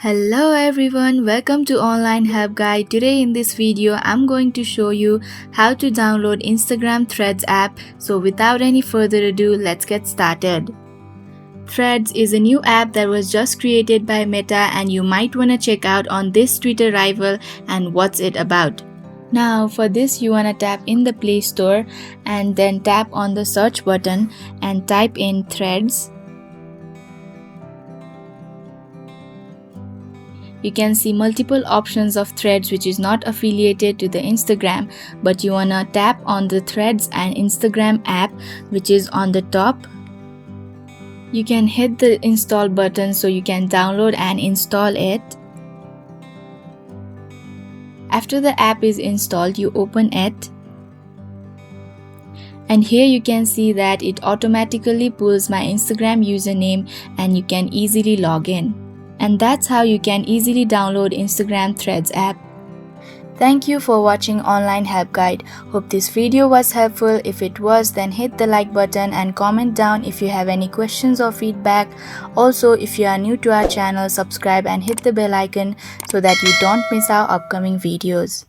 Hello everyone, welcome to Online Help Guide. Today in this video, I'm going to show you how to download Instagram Threads app. So without any further ado, let's get started. Threads is a new app that was just created by Meta and you might want to check out on this Twitter rival and what's it about. Now for this you want to tap in the Play Store and then tap on the search button and type in Threads. You can see multiple options of Threads which is not affiliated to the Instagram, but you wanna tap on the Threads and Instagram app which is on the top. You can hit the install button so you can download and install it. After the app is installed, you open it. And here you can see that it automatically pulls my Instagram username and you can easily log in. And that's how you can easily download Instagram Threads app. Thank you for watching Online Help Guide. Hope this video was helpful. If it was, then hit the like button and comment down if you have any questions or feedback. Also, if you are new to our channel, subscribe and hit the bell icon so that you don't miss our upcoming videos.